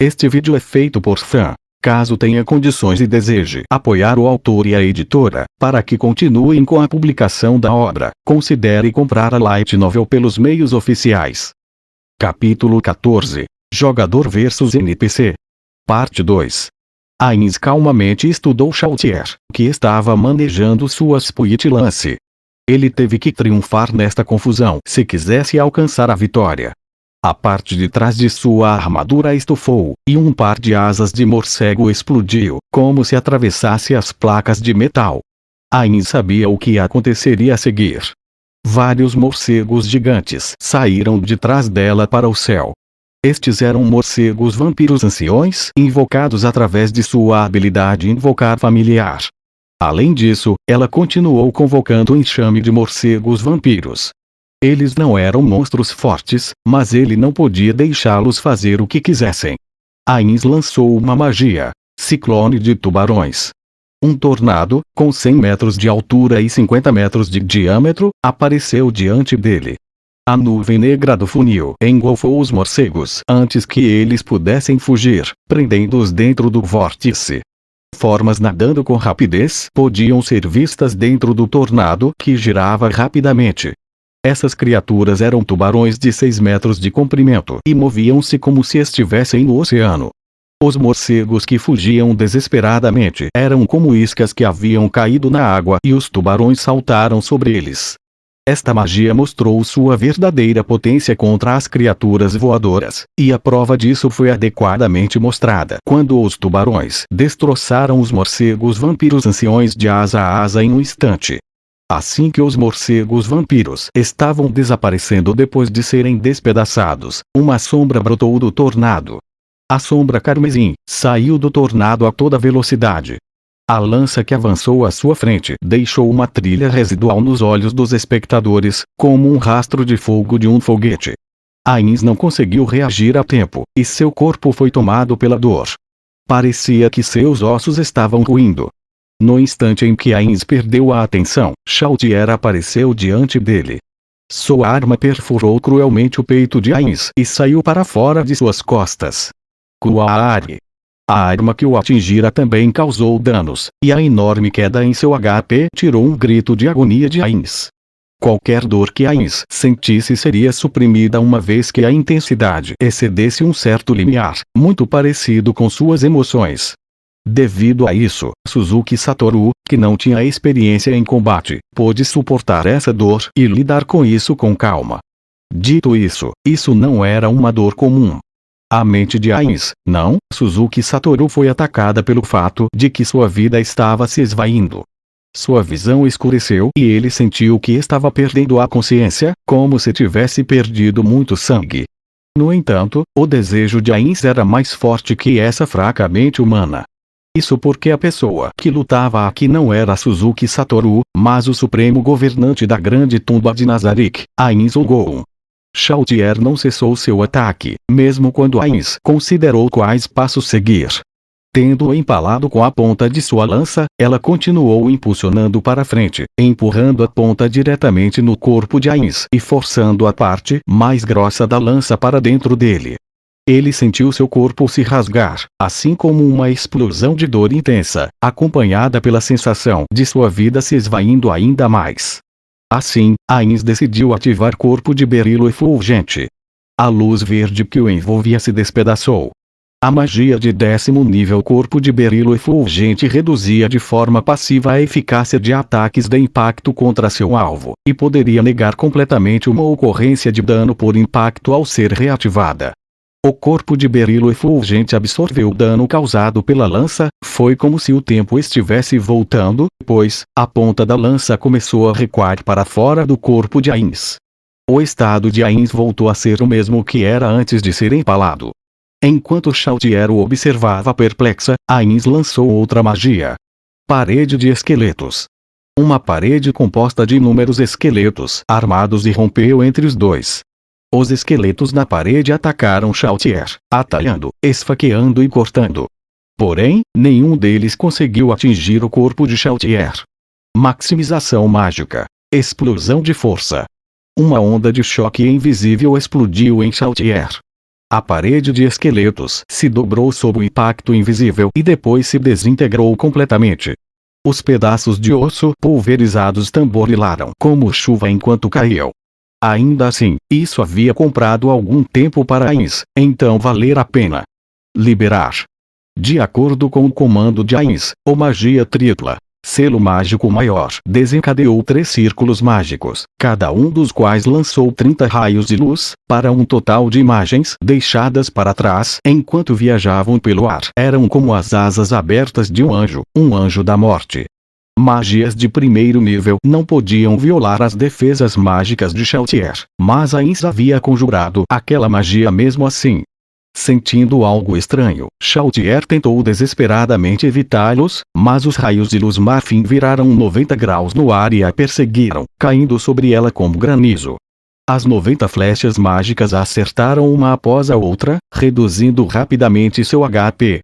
Este vídeo é feito por fã. Caso tenha condições e deseje apoiar o autor e a editora, para que continuem com a publicação da obra, considere comprar a Light Novel pelos meios oficiais. Capítulo 14. Jogador vs NPC. Parte 2. Ainz calmamente estudou Chautier, que estava manejando sua Split Lance. Ele teve que triunfar nesta confusão se quisesse alcançar a vitória. A parte de trás de sua armadura estufou, e um par de asas de morcego explodiu, como se atravessasse as placas de metal. Ainz sabia o que aconteceria a seguir. Vários morcegos gigantes saíram de trás dela para o céu. Estes eram morcegos vampiros anciões invocados através de sua habilidade invocar familiar. Além disso, ela continuou convocando um enxame de morcegos vampiros. Eles não eram monstros fortes, mas ele não podia deixá-los fazer o que quisessem. Ainz lançou uma magia, ciclone de tubarões. Um tornado, com 100 metros de altura e 50 metros de diâmetro, apareceu diante dele. A nuvem negra do funil engolfou os morcegos antes que eles pudessem fugir, prendendo-os dentro do vórtice. Formas nadando com rapidez podiam ser vistas dentro do tornado que girava rapidamente. Essas criaturas eram tubarões de 6 metros de comprimento e moviam-se como se estivessem no oceano. Os morcegos que fugiam desesperadamente eram como iscas que haviam caído na água e os tubarões saltaram sobre eles. Esta magia mostrou sua verdadeira potência contra as criaturas voadoras, e a prova disso foi adequadamente mostrada quando os tubarões destroçaram os morcegos vampiros anciões de asa a asa em um instante. Assim que os morcegos vampiros estavam desaparecendo depois de serem despedaçados, uma sombra brotou do tornado. A sombra carmesim saiu do tornado a toda velocidade. A lança que avançou à sua frente deixou uma trilha residual nos olhos dos espectadores, como um rastro de fogo de um foguete. Ainz não conseguiu reagir a tempo, e seu corpo foi tomado pela dor. Parecia que seus ossos estavam ruindo. No instante em que Ainz perdeu a atenção, Chautier apareceu diante dele. Sua arma perfurou cruelmente o peito de Ainz e saiu para fora de suas costas. Kuaari. A arma que o atingira também causou danos, e a enorme queda em seu HP tirou um grito de agonia de Ainz. Qualquer dor que Ainz sentisse seria suprimida uma vez que a intensidade excedesse um certo limiar, muito parecido com suas emoções. Devido a isso, Suzuki Satoru, que não tinha experiência em combate, pôde suportar essa dor e lidar com isso com calma. Dito isso, isso não era uma dor comum. A mente de Ainz, não, Suzuki Satoru foi atacada pelo fato de que sua vida estava se esvaindo. Sua visão escureceu e ele sentiu que estava perdendo a consciência, como se tivesse perdido muito sangue. No entanto, o desejo de Ainz era mais forte que essa fraca mente humana. Isso porque a pessoa que lutava aqui não era Suzuki Satoru, mas o supremo governante da grande tumba de Nazarick, Ainz Ogon. Chautier não cessou seu ataque, mesmo quando Ainz considerou quais passos seguir. Tendo-o empalado com a ponta de sua lança, ela continuou impulsionando para frente, empurrando a ponta diretamente no corpo de Ainz e forçando a parte mais grossa da lança para dentro dele. Ele sentiu seu corpo se rasgar, assim como uma explosão de dor intensa, acompanhada pela sensação de sua vida se esvaindo ainda mais. Assim, Ainz decidiu ativar corpo de berilo efulgente. A luz verde que o envolvia se despedaçou. A magia de 10º nível corpo de berilo efulgente reduzia de forma passiva a eficácia de ataques de impacto contra seu alvo, e poderia negar completamente uma ocorrência de dano por impacto ao ser reativada. O corpo de berilo efulgente absorveu o dano causado pela lança, foi como se o tempo estivesse voltando, pois, a ponta da lança começou a recuar para fora do corpo de Ainz. O estado de Ainz voltou a ser o mesmo que era antes de ser empalado. Enquanto Chautier o observava perplexa, Ainz lançou outra magia. Parede de esqueletos. Uma parede composta de inúmeros esqueletos armados irrompeu entre os dois. Os esqueletos na parede atacaram Chautier, atalhando, esfaqueando e cortando. Porém, nenhum deles conseguiu atingir o corpo de Chautier. Maximização mágica. Explosão de força. Uma onda de choque invisível explodiu em Chautier. A parede de esqueletos se dobrou sob o impacto invisível e depois se desintegrou completamente. Os pedaços de osso pulverizados tamborilaram como chuva enquanto caíam. Ainda assim, isso havia comprado algum tempo para Ainz, então valer a pena. Liberar. De acordo com o comando de Ainz, o Magia Tripla, selo mágico maior, desencadeou 3 círculos mágicos, cada um dos quais lançou 30 raios de luz, para um total de imagens deixadas para trás enquanto viajavam pelo ar. Eram como as asas abertas de um anjo da morte. Magias de primeiro nível não podiam violar as defesas mágicas de Chautier, mas Ainz havia conjurado aquela magia mesmo assim. Sentindo algo estranho, Chautier tentou desesperadamente evitá-los, mas os raios de luz Marfim viraram 90 graus no ar e a perseguiram, caindo sobre ela como granizo. As 90 flechas mágicas a acertaram uma após a outra, reduzindo rapidamente seu HP.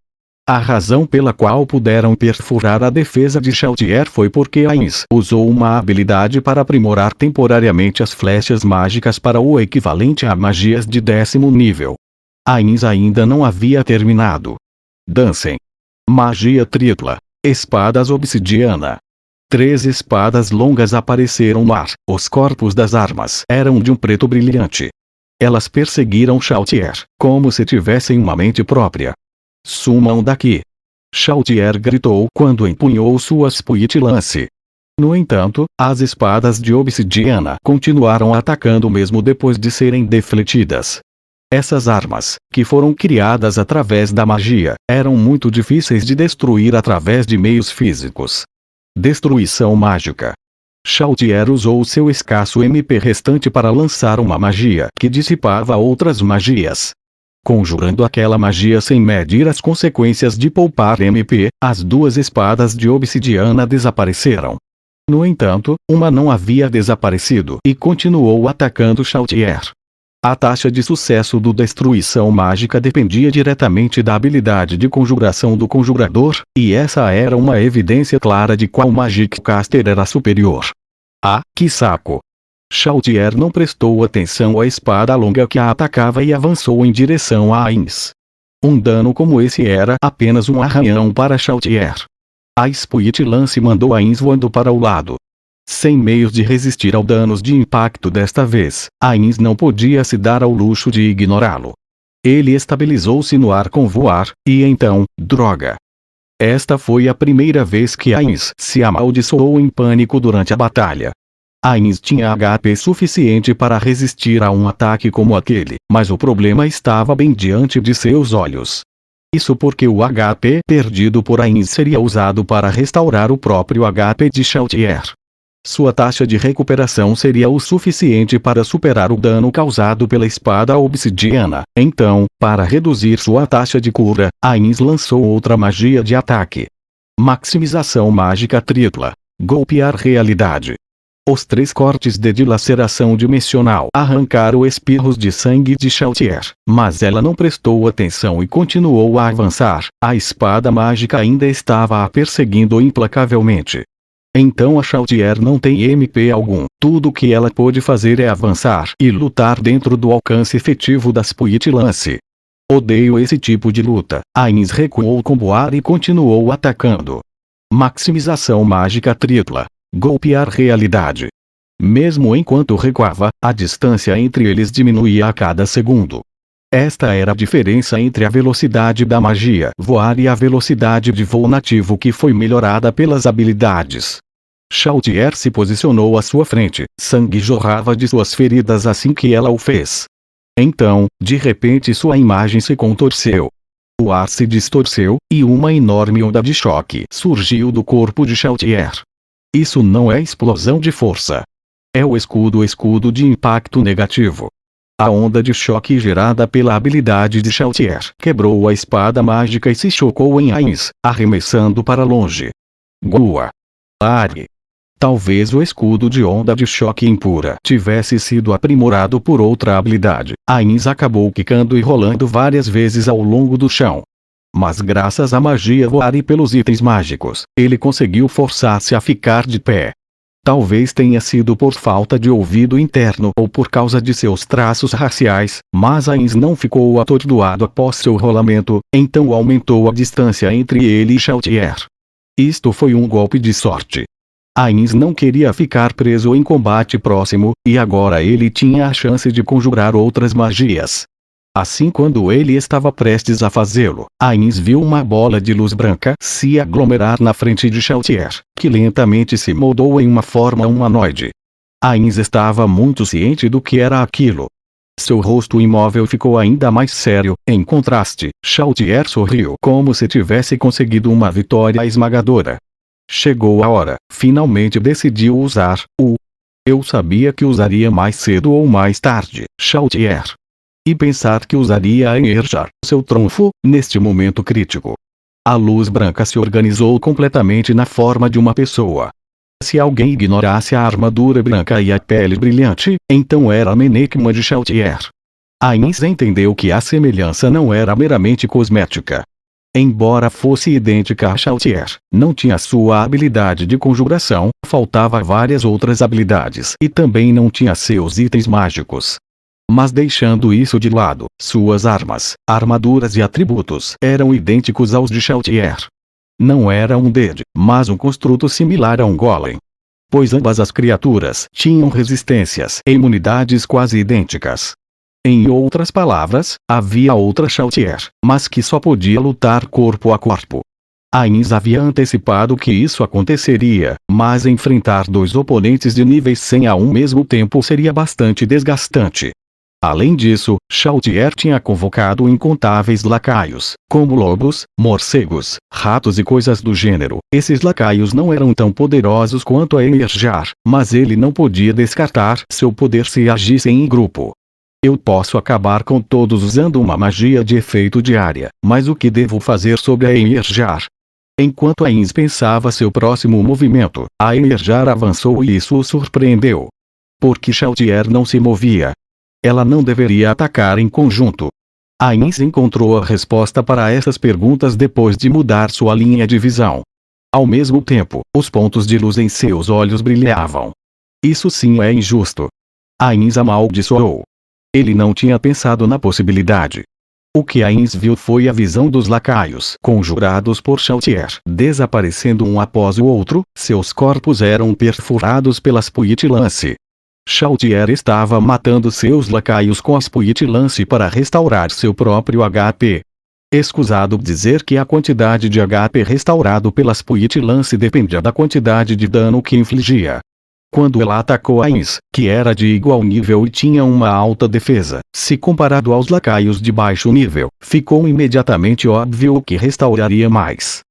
A razão pela qual puderam perfurar a defesa de Chautier foi porque Ainz usou uma habilidade para aprimorar temporariamente as flechas mágicas para o equivalente a magias de 10º nível. Ainz ainda não havia terminado. Dancem. Magia tripla. Espadas obsidiana. 3 espadas longas apareceram no ar. Os corpos das armas eram de um preto brilhante. Elas perseguiram Chautier, como se tivessem uma mente própria. Sumam daqui! Chautier gritou quando empunhou sua Spit Lance. No entanto, as espadas de obsidiana continuaram atacando mesmo depois de serem defletidas. Essas armas, que foram criadas através da magia, eram muito difíceis de destruir através de meios físicos. Destruição mágica. Chautier usou seu escasso MP restante para lançar uma magia que dissipava outras magias. Conjurando aquela magia sem medir as consequências de poupar MP, as 2 espadas de obsidiana desapareceram. No entanto, uma não havia desaparecido e continuou atacando Chautier. A taxa de sucesso do Destruição Mágica dependia diretamente da habilidade de conjuração do conjurador, e essa era uma evidência clara de qual Magic Caster era superior. Ah, que saco! Chautier não prestou atenção à espada longa que a atacava e avançou em direção a Ainz. Um dano como esse era apenas um arranhão para Chautier. A Spit Lance mandou Ainz voando para o lado. Sem meios de resistir ao danos de impacto desta vez, Ainz não podia se dar ao luxo de ignorá-lo. Ele estabilizou-se no ar com voar, e então, droga! Esta foi a primeira vez que Ainz se amaldiçoou em pânico durante a batalha. Ainz tinha HP suficiente para resistir a um ataque como aquele, mas o problema estava bem diante de seus olhos. Isso porque o HP perdido por Ainz seria usado para restaurar o próprio HP de Chautier. Sua taxa de recuperação seria o suficiente para superar o dano causado pela espada obsidiana. Então, para reduzir sua taxa de cura, Ainz lançou outra magia de ataque. Maximização mágica tripla. Golpear realidade. Os 3 cortes de dilaceração dimensional arrancaram espirros de sangue de Chautier, mas ela não prestou atenção e continuou a avançar. A espada mágica ainda estava a perseguindo implacavelmente. Então a Chautier não tem MP algum. Tudo que ela pôde fazer é avançar e lutar dentro do alcance efetivo da Spit Lance. Odeio esse tipo de luta. Ainz recuou com voar e continuou atacando. Maximização mágica tripla. Golpear realidade. Mesmo enquanto recuava, a distância entre eles diminuía a cada segundo. Esta era a diferença entre a velocidade da magia voar e a velocidade de voo nativo que foi melhorada pelas habilidades. Chautier se posicionou à sua frente, sangue jorrava de suas feridas assim que ela o fez. Então, de repente sua imagem se contorceu. O ar se distorceu, e uma enorme onda de choque surgiu do corpo de Chautier. Isso não é explosão de força. É o escudo de impacto negativo. A onda de choque gerada pela habilidade de Chautier quebrou a espada mágica e se chocou em Ainz, arremessando para longe. Gua! Are! Talvez o escudo de onda de choque impura tivesse sido aprimorado por outra habilidade. Ainz acabou quicando e rolando várias vezes ao longo do chão. Mas graças à magia voar e pelos itens mágicos, ele conseguiu forçar-se a ficar de pé. Talvez tenha sido por falta de ouvido interno ou por causa de seus traços raciais, mas Ainz não ficou atordoado após seu rolamento, então aumentou a distância entre ele e Chaltier. Isto foi um golpe de sorte. Ainz não queria ficar preso em combate próximo, e agora ele tinha a chance de conjurar outras magias. Assim, quando ele estava prestes a fazê-lo, Ainz viu uma bola de luz branca se aglomerar na frente de Chaltier, que lentamente se moldou em uma forma humanoide. Ainz estava muito ciente do que era aquilo. Seu rosto imóvel ficou ainda mais sério. Em contraste, Chaltier sorriu como se tivesse conseguido uma vitória esmagadora. Chegou a hora. Finalmente decidiu usar o... Eu sabia que usaria mais cedo ou mais tarde, Chaltier. E pensar que usaria a Emerjar, seu trunfo, neste momento crítico. A luz branca se organizou completamente na forma de uma pessoa. Se alguém ignorasse a armadura branca e a pele brilhante, então era a Menekma de Chaltier. Ainz entendeu que a semelhança não era meramente cosmética. Embora fosse idêntica a Chaltier, não tinha sua habilidade de conjuração, faltava várias outras habilidades e também não tinha seus itens mágicos. Mas deixando isso de lado, suas armas, armaduras e atributos eram idênticos aos de Chaltier. Não era um Dead, mas um construto similar a um Golem. Pois ambas as criaturas tinham resistências e imunidades quase idênticas. Em outras palavras, havia outra Chaltier, mas que só podia lutar corpo a corpo. Ainz havia antecipado que isso aconteceria, mas enfrentar dois oponentes de níveis 100 a um mesmo tempo seria bastante desgastante. Além disso, Chaltier tinha convocado incontáveis lacaios, como lobos, morcegos, ratos e coisas do gênero. Esses lacaios não eram tão poderosos quanto a Emerjar, mas ele não podia descartar seu poder se agissem em grupo. Eu posso acabar com todos usando uma magia de efeito diária, mas o que devo fazer sobre a Emerjar? Enquanto Ainz pensava seu próximo movimento, a Emerjar avançou e isso o surpreendeu. Porque Chaltier não se movia. Ela não deveria atacar em conjunto. Ainz encontrou a resposta para essas perguntas depois de mudar sua linha de visão. Ao mesmo tempo, os pontos de luz em seus olhos brilhavam. Isso sim é injusto. Ainz amaldiçoou. Ele não tinha pensado na possibilidade. O que Ainz viu foi a visão dos lacaios conjurados por Chaltier desaparecendo um após o outro, seus corpos eram perfurados pelas Puit-Lance. Chaltier estava matando seus lacaios com as Puit-Lance para restaurar seu próprio HP. Escusado dizer que a quantidade de HP restaurado pelas Puit-Lance dependia da quantidade de dano que infligia. Quando ela atacou Ainz, que era de igual nível e tinha uma alta defesa, se comparado aos lacaios de baixo nível, ficou imediatamente óbvio que restauraria mais.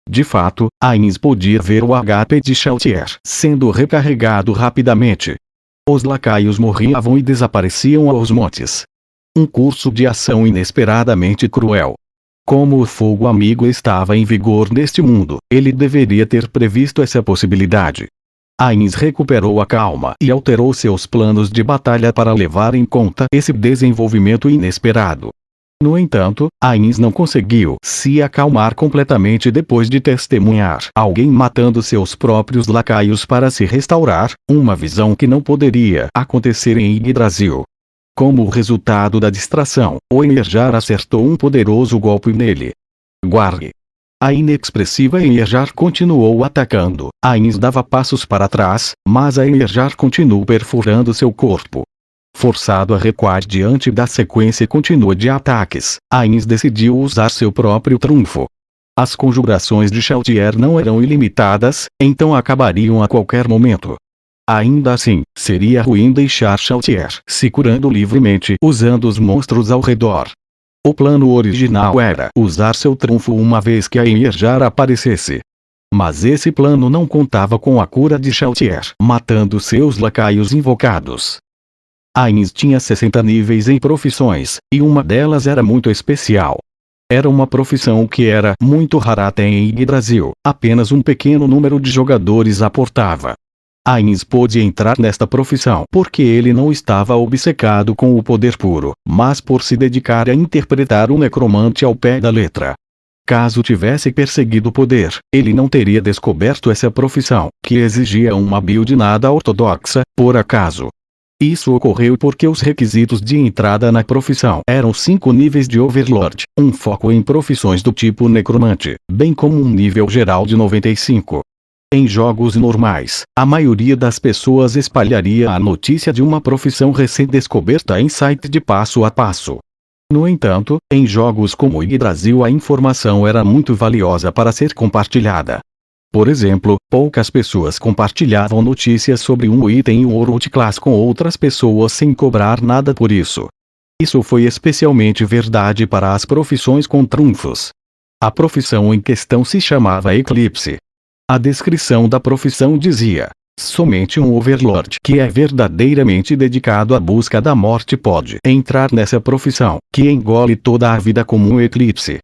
De fato, Ainz podia ver o HP de Chaltier sendo recarregado rapidamente. Os lacaios morriam e desapareciam aos montes. Um curso de ação inesperadamente cruel. Como o fogo amigo estava em vigor neste mundo, ele deveria ter previsto essa possibilidade. Ainz recuperou a calma e alterou seus planos de batalha para levar em conta esse desenvolvimento inesperado. No entanto, Ainz não conseguiu se acalmar completamente depois de testemunhar alguém matando seus próprios lacaios para se restaurar, uma visão que não poderia acontecer em Yggdrasil. Como resultado da distração, o Emerjar acertou um poderoso golpe nele. Guarde! A inexpressiva Emerjar continuou atacando. Ainz dava passos para trás, mas a Emerjar continuou perfurando seu corpo. Forçado a recuar diante da sequência contínua de ataques, Ainz decidiu usar seu próprio trunfo. As conjurações de Chaltier não eram ilimitadas, então acabariam a qualquer momento. Ainda assim, seria ruim deixar Chaltier se curando livremente usando os monstros ao redor. O plano original era usar seu trunfo uma vez que a Emerjar aparecesse. Mas esse plano não contava com a cura de Chaltier matando seus lacaios invocados. Ainz tinha 60 níveis em profissões, e uma delas era muito especial. Era uma profissão que era muito rara até em Yggdrasil, apenas um pequeno número de jogadores a portava. Ainz pôde entrar nesta profissão porque ele não estava obcecado com o poder puro, mas por se dedicar a interpretar o necromante ao pé da letra. Caso tivesse perseguido o poder, ele não teria descoberto essa profissão, que exigia uma build nada ortodoxa, por acaso. Isso ocorreu porque os requisitos de entrada na profissão eram 5 níveis de Overlord, um foco em profissões do tipo necromante, bem como um nível geral de 95. Em jogos normais, a maioria das pessoas espalharia a notícia de uma profissão recém-descoberta em site de passo a passo. No entanto, em jogos como Yggdrasil a informação era muito valiosa para ser compartilhada. Por exemplo, poucas pessoas compartilhavam notícias sobre um item em World Class com outras pessoas sem cobrar nada por isso. Isso foi especialmente verdade para as profissões com trunfos. A profissão em questão se chamava Eclipse. A descrição da profissão dizia: somente um Overlord que é verdadeiramente dedicado à busca da morte pode entrar nessa profissão, que engole toda a vida como um eclipse.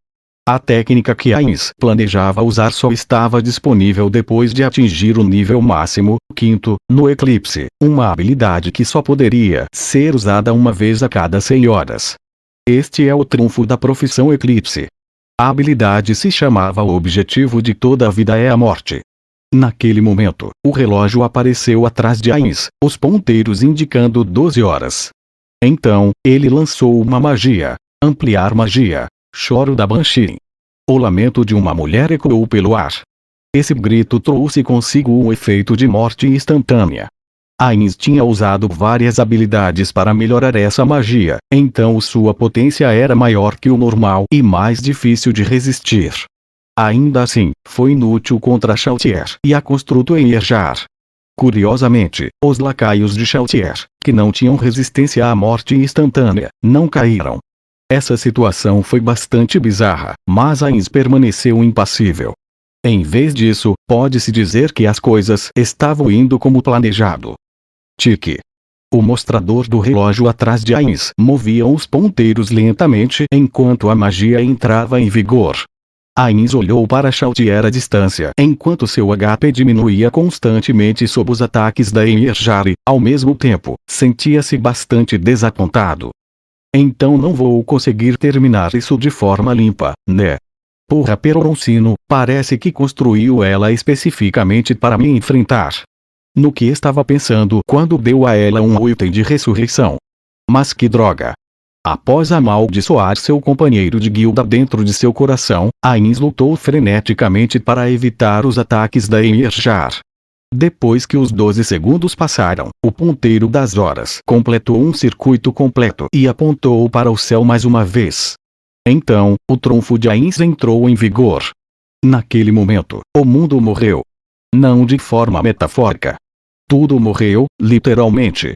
A técnica que Ainz planejava usar só estava disponível depois de atingir o nível máximo, 5º, no Eclipse, uma habilidade que só poderia ser usada uma vez a cada 100 horas. Este é o trunfo da profissão Eclipse. A habilidade se chamava O objetivo de toda a vida é a morte. Naquele momento, o relógio apareceu atrás de Ainz, os ponteiros indicando 12 horas. Então, ele lançou uma magia. Ampliar magia. Choro da Banshee. O lamento de uma mulher ecoou pelo ar. Esse grito trouxe consigo um efeito de morte instantânea. Ainz tinha usado várias habilidades para melhorar essa magia, então sua potência era maior que o normal e mais difícil de resistir. Ainda assim, foi inútil contra Shoutier e a construto em Erjar. Curiosamente, os lacaios de Shoutier, que não tinham resistência à morte instantânea, não caíram. Essa situação foi bastante bizarra, mas Ainz permaneceu impassível. Em vez disso, pode-se dizer que as coisas estavam indo como planejado. Tique. O mostrador do relógio atrás de Ainz movia os ponteiros lentamente enquanto a magia entrava em vigor. Ainz olhou para Shoutier à distância enquanto seu HP diminuía constantemente sob os ataques da Enerjari, ao mesmo tempo, sentia-se bastante desapontado. Então não vou conseguir terminar isso de forma limpa, né? Porra Peroroncino, parece que construiu ela especificamente para me enfrentar. No que estava pensando quando deu a ela um item de ressurreição. Mas que droga! Após amaldiçoar seu companheiro de guilda dentro de seu coração, Ainz lutou freneticamente para evitar os ataques da Enerjar. Depois que os 12 segundos passaram, o ponteiro das horas completou um circuito completo e apontou para o céu mais uma vez. Então, o trunfo de Ainz entrou em vigor. Naquele momento, o mundo morreu. Não de forma metafórica. Tudo morreu, literalmente.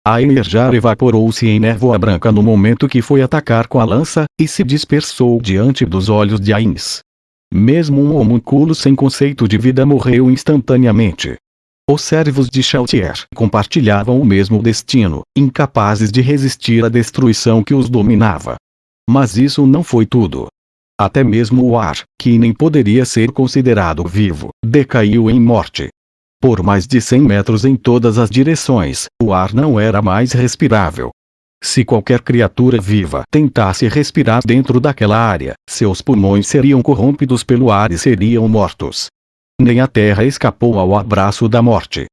A Enerjar evaporou-se em névoa branca no momento que foi atacar com a lança, e se dispersou diante dos olhos de Ainz. Mesmo um homúnculo sem conceito de vida morreu instantaneamente. Os servos de Shoutier compartilhavam o mesmo destino, incapazes de resistir à destruição que os dominava. Mas isso não foi tudo. Até mesmo o ar, que nem poderia ser considerado vivo, decaiu em morte. Por mais de 100 metros em todas as direções, o ar não era mais respirável. Se qualquer criatura viva tentasse respirar dentro daquela área, seus pulmões seriam corrompidos pelo ar e seriam mortos. Nem a terra escapou ao abraço da morte.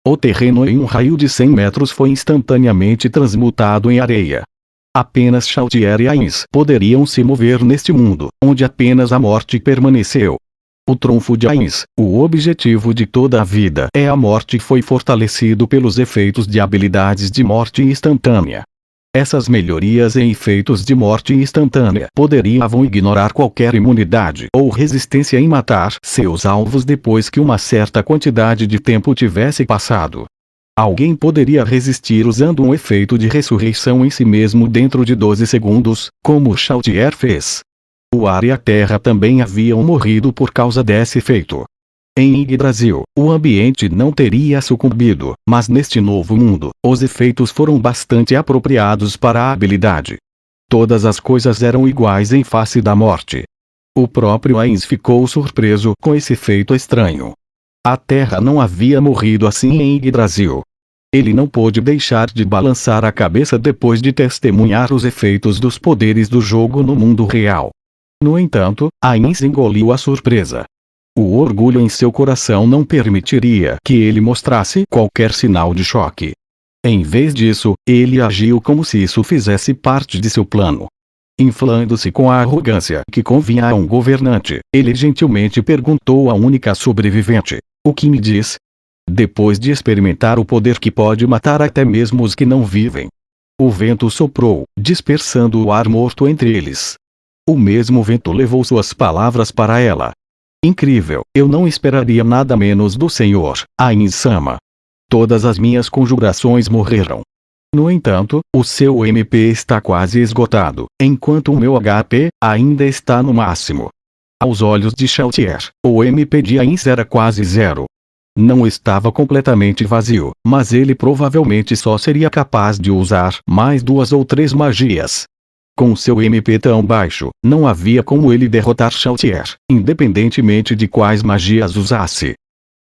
O terreno em um raio de 100 metros foi instantaneamente transmutado em areia. Apenas Shoutier e Ainz poderiam se mover neste mundo, onde apenas a morte permaneceu. O trunfo de Ainz, o objetivo de toda a vida é a morte, foi fortalecido pelos efeitos de habilidades de morte instantânea. Essas melhorias em efeitos de morte instantânea poderiam ignorar qualquer imunidade ou resistência em matar seus alvos depois que uma certa quantidade de tempo tivesse passado. Alguém poderia resistir usando um efeito de ressurreição em si mesmo dentro de 12 segundos, como Shoutier fez. O ar e a terra também haviam morrido por causa desse efeito. Em Yggdrasil, o ambiente não teria sucumbido, mas neste novo mundo, os efeitos foram bastante apropriados para a habilidade. Todas as coisas eram iguais em face da morte. O próprio Ainz ficou surpreso com esse efeito estranho. A terra não havia morrido assim em Yggdrasil. Ele não pôde deixar de balançar a cabeça depois de testemunhar os efeitos dos poderes do jogo no mundo real. No entanto, Ainz engoliu a surpresa. O orgulho em seu coração não permitiria que ele mostrasse qualquer sinal de choque. Em vez disso, ele agiu como se isso fizesse parte de seu plano. Inflando-se com a arrogância que convinha a um governante, ele gentilmente perguntou à única sobrevivente: "O que me diz?" Depois de experimentar o poder que pode matar até mesmo os que não vivem. O vento soprou, dispersando o ar morto entre eles. O mesmo vento levou suas palavras para ela. Incrível, eu não esperaria nada menos do Senhor, Ainz-sama. Todas as minhas conjurações morreram. No entanto, o seu MP está quase esgotado, enquanto o meu HP ainda está no máximo. Aos olhos de Chautier, o MP de Ainz era quase zero. Não estava completamente vazio, mas ele provavelmente só seria capaz de usar mais 2 ou 3 magias. Com seu MP tão baixo, não havia como ele derrotar Chautier, independentemente de quais magias usasse.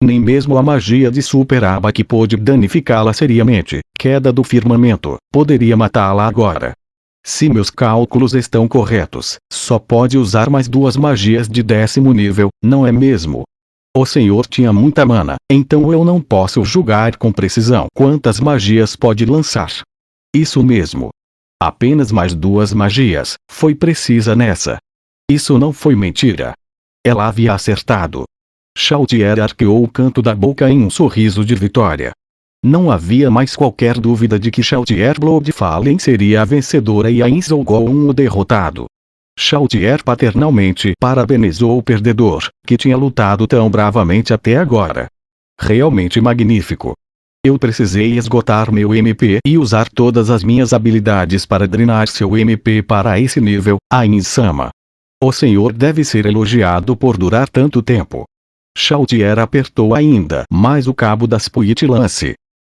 Nem mesmo a magia de Super Aba que pôde danificá-la seriamente, queda do firmamento, poderia matá-la agora. Se meus cálculos estão corretos, só pode usar mais 2 magias de 10º nível, não é mesmo? O senhor tinha muita mana, então eu não posso julgar com precisão quantas magias pode lançar. Isso mesmo. Apenas mais 2 magias, foi precisa nessa. Isso não foi mentira. Ela havia acertado. Chautier arqueou o canto da boca em um sorriso de vitória. Não havia mais qualquer dúvida de que Chautier Bloodfallen seria a vencedora e Ainz Olgoon o derrotado. Chautier paternalmente parabenizou o perdedor, que tinha lutado tão bravamente até agora. Realmente magnífico. Eu precisei esgotar meu MP e usar todas as minhas habilidades para drenar seu MP para esse nível, Ainz-sama. O senhor deve ser elogiado por durar tanto tempo. Chautier apertou ainda mais o cabo das Puitilance.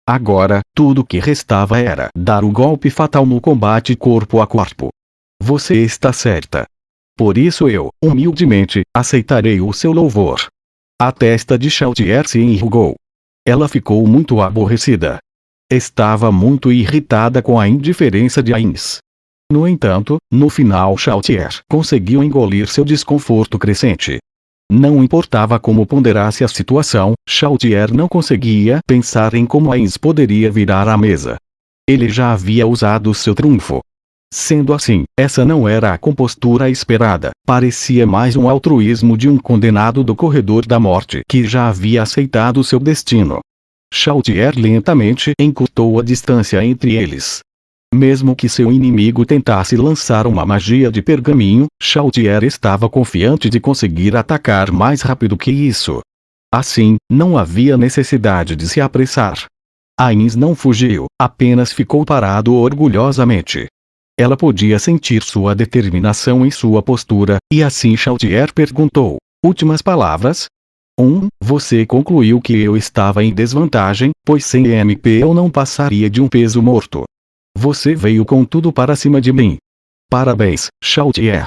Agora, tudo que restava era dar o golpe fatal no combate corpo a corpo. Você está certa. Por isso eu, humildemente, aceitarei o seu louvor. A testa de Chautier se enrugou. Ela ficou muito aborrecida. Estava muito irritada com a indiferença de Ainz. No entanto, no final Chautier conseguiu engolir seu desconforto crescente. Não importava como ponderasse a situação, Chautier não conseguia pensar em como Ainz poderia virar a mesa. Ele já havia usado seu trunfo. Sendo assim, essa não era a compostura esperada, parecia mais um altruísmo de um condenado do corredor da morte que já havia aceitado seu destino. Chautier lentamente encurtou a distância entre eles. Mesmo que seu inimigo tentasse lançar uma magia de pergaminho, Chautier estava confiante de conseguir atacar mais rápido que isso. Assim, não havia necessidade de se apressar. Ainz não fugiu, apenas ficou parado orgulhosamente. Ela podia sentir sua determinação em sua postura, e assim Chautier perguntou: "Últimas palavras?" Você concluiu que eu estava em desvantagem, pois sem MP eu não passaria de um peso morto. Você veio com tudo para cima de mim. Parabéns, Chautier.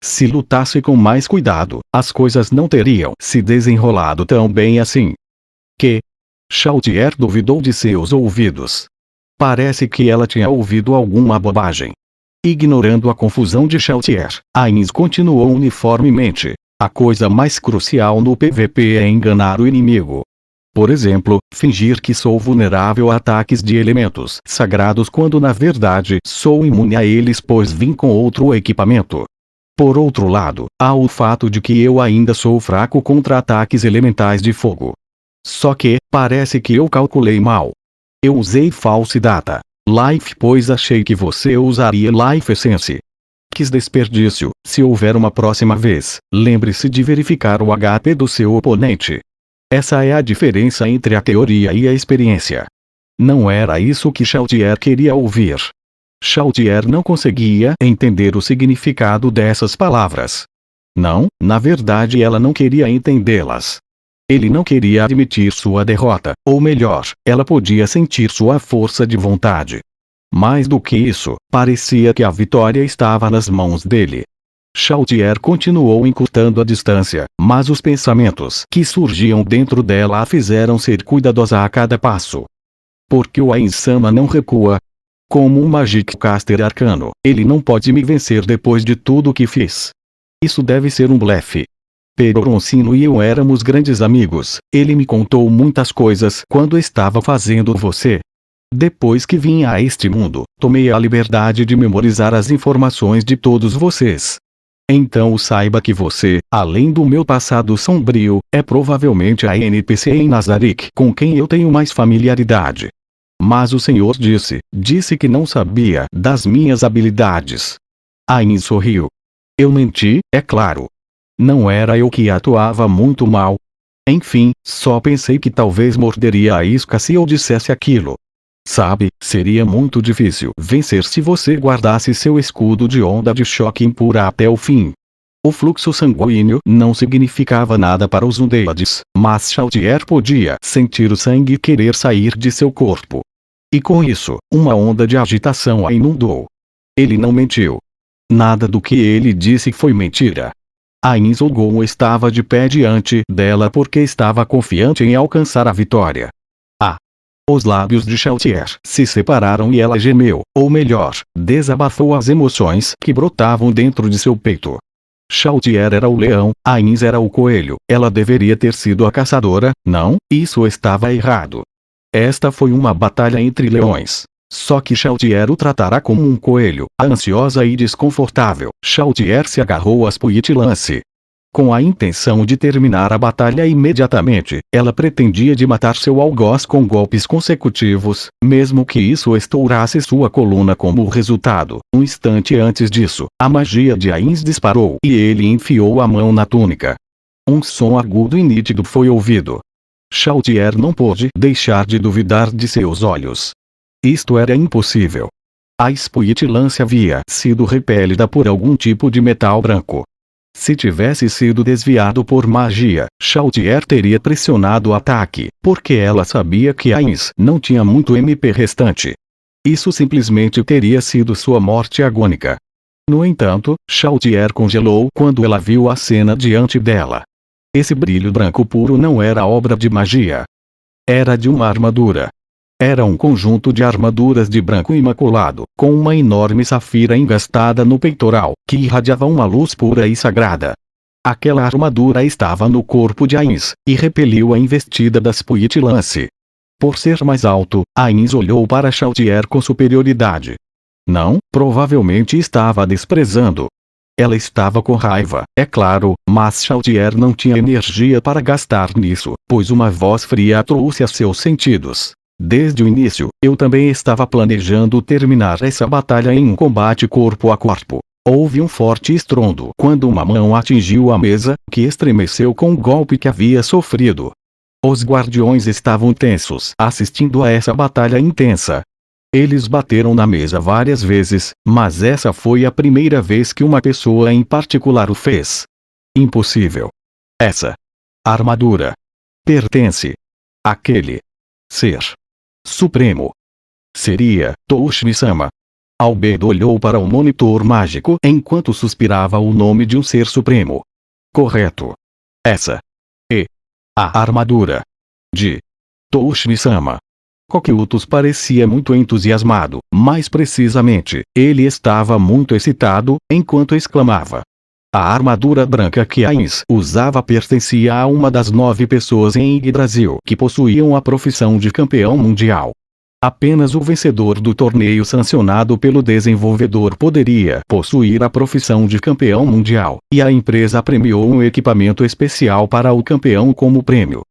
Se lutasse com mais cuidado, as coisas não teriam se desenrolado tão bem assim. Que? Chautier duvidou de seus ouvidos. Parece que ela tinha ouvido alguma bobagem. Ignorando a confusão de Chautier, Ainz continuou uniformemente. A coisa mais crucial no PVP é enganar o inimigo. Por exemplo, fingir que sou vulnerável a ataques de elementos sagrados quando na verdade sou imune a eles pois vim com outro equipamento. Por outro lado, há o fato de que eu ainda sou fraco contra ataques elementais de fogo. Só que, parece que eu calculei mal. Eu usei False Data Life pois achei que você usaria Life Essence. Que desperdício, se houver uma próxima vez, lembre-se de verificar o HP do seu oponente. Essa é a diferença entre a teoria e a experiência. Não era isso que Chautier queria ouvir. Chautier não conseguia entender o significado dessas palavras. Não, na verdade ela não queria entendê-las. Ele não queria admitir sua derrota, ou melhor, ela podia sentir sua força de vontade. Mais do que isso, parecia que a vitória estava nas mãos dele. Chautier continuou encurtando a distância, mas os pensamentos que surgiam dentro dela a fizeram ser cuidadosa a cada passo. Porque o Ainz-sama não recua. Como um Magic Caster arcano, ele não pode me vencer depois de tudo que fiz. Isso deve ser um blefe. Pero Roncino e eu éramos grandes amigos, ele me contou muitas coisas quando estava fazendo você. Depois que vim a este mundo, tomei a liberdade de memorizar as informações de todos vocês. Então saiba que você, além do meu passado sombrio, é provavelmente a NPC em Nazarick com quem eu tenho mais familiaridade. Mas o senhor disse que não sabia das minhas habilidades. Ain sorriu. Eu menti, é claro. Não era eu que atuava muito mal. Enfim, só pensei que talvez morderia a isca se eu dissesse aquilo. Sabe, seria muito difícil vencer se você guardasse seu escudo de onda de choque impura até o fim. O fluxo sanguíneo não significava nada para os Undeads, mas Chaltier podia sentir o sangue querer sair de seu corpo. E com isso, uma onda de agitação a inundou. Ele não mentiu. Nada do que ele disse foi mentira. Ain Zogon estava de pé diante dela porque estava confiante em alcançar a vitória. Os lábios de Chaltier se separaram e ela gemeu, ou melhor, desabafou as emoções que brotavam dentro de seu peito. Chaltier era o leão, Ain era o coelho, ela deveria ter sido a caçadora, não, isso estava errado. Esta foi uma batalha entre leões. Só que Chaltier o tratará como um coelho, ansiosa e desconfortável. Chaltier se agarrou às Puitilance. Com a intenção de terminar a batalha imediatamente, ela pretendia de matar seu algoz com golpes consecutivos, mesmo que isso estourasse sua coluna como resultado. Um instante antes disso, a magia de Ain disparou e ele enfiou a mão na túnica. Um som agudo e nítido foi ouvido. Chaltier não pôde deixar de duvidar de seus olhos. Isto era impossível. A Puitilance havia sido repelida por algum tipo de metal branco. Se tivesse sido desviado por magia, Chaltier teria pressionado o ataque, porque ela sabia que Ain não tinha muito MP restante. Isso simplesmente teria sido sua morte agônica. No entanto, Chaltier congelou quando ela viu a cena diante dela. Esse brilho branco puro não era obra de magia. Era de uma armadura. Era um conjunto de armaduras de branco imaculado, com uma enorme safira engastada no peitoral, que irradiava uma luz pura e sagrada. Aquela armadura estava no corpo de Ain, e repeliu a investida das Puitilance. Por ser mais alto, Ain olhou para Chaltier com superioridade. Não, provavelmente estava desprezando. Ela estava com raiva, é claro, mas Chaltier não tinha energia para gastar nisso, pois uma voz fria a trouxe a seus sentidos. Desde o início, eu também estava planejando terminar essa batalha em um combate corpo a corpo. Houve um forte estrondo quando uma mão atingiu a mesa, que estremeceu com o golpe que havia sofrido. Os guardiões estavam tensos, assistindo a essa batalha intensa. Eles bateram na mesa várias vezes, mas essa foi a primeira vez que uma pessoa em particular o fez. Impossível. Essa armadura pertence àquele ser supremo. Seria Toushmi-sama. Albedo olhou para o monitor mágico enquanto suspirava o nome de um ser supremo. Correto. Essa é a armadura de Toushmi-sama. Coqueutus parecia muito entusiasmado, mais precisamente, ele estava muito excitado, enquanto exclamava. A armadura branca que Ain usava pertencia a uma das 9 pessoas em Yggdrasil que possuíam a profissão de campeão mundial. Apenas o vencedor do torneio sancionado pelo desenvolvedor poderia possuir a profissão de campeão mundial, e a empresa premiou um equipamento especial para o campeão como prêmio.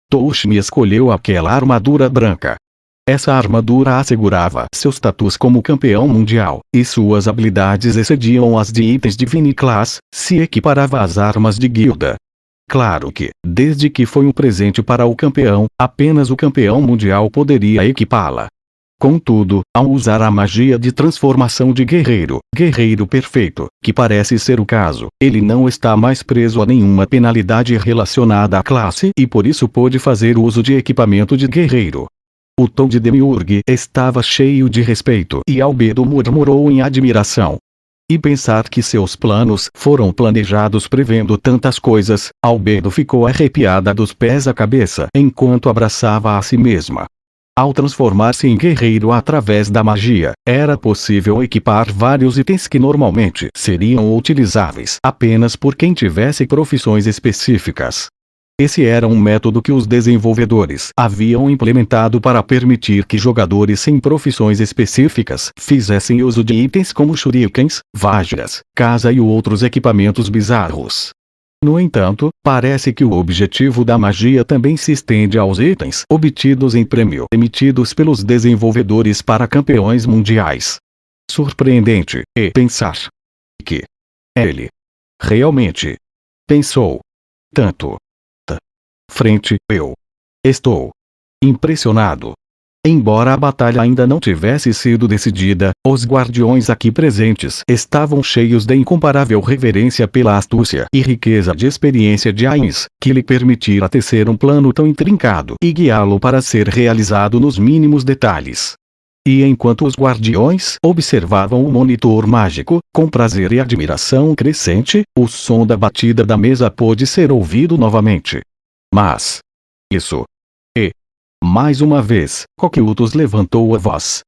Toushmi escolheu aquela armadura branca. Essa armadura assegurava seu status como campeão mundial, e suas habilidades excediam as de itens de Class, se equiparava às armas de guilda. Claro que, desde que foi um presente para o campeão, apenas o campeão mundial poderia equipá-la. Contudo, ao usar a magia de transformação de guerreiro perfeito, que parece ser o caso, ele não está mais preso a nenhuma penalidade relacionada à classe e por isso pôde fazer uso de equipamento de guerreiro. O tom de Demiurge estava cheio de respeito e Albedo murmurou em admiração. E pensar que seus planos foram planejados prevendo tantas coisas, Albedo ficou arrepiada dos pés à cabeça enquanto abraçava a si mesma. Ao transformar-se em guerreiro através da magia, era possível equipar vários itens que normalmente seriam utilizáveis apenas por quem tivesse profissões específicas. Esse era um método que os desenvolvedores haviam implementado para permitir que jogadores sem profissões específicas fizessem uso de itens como shurikens, vajras, casa e outros equipamentos bizarros. No entanto, parece que o objetivo da magia também se estende aos itens obtidos em prêmio emitidos pelos desenvolvedores para campeões mundiais. Surpreendente pensar que ele realmente pensou tanto. Frente, eu estou impressionado. Embora a batalha ainda não tivesse sido decidida, os guardiões aqui presentes estavam cheios de incomparável reverência pela astúcia e riqueza de experiência de Ainz, que lhe permitira tecer um plano tão intrincado e guiá-lo para ser realizado nos mínimos detalhes. E enquanto os guardiões observavam o monitor mágico, com prazer e admiração crescente, o som da batida da mesa pôde ser ouvido novamente. Mas isso. E mais uma vez, Coquiltos levantou a voz.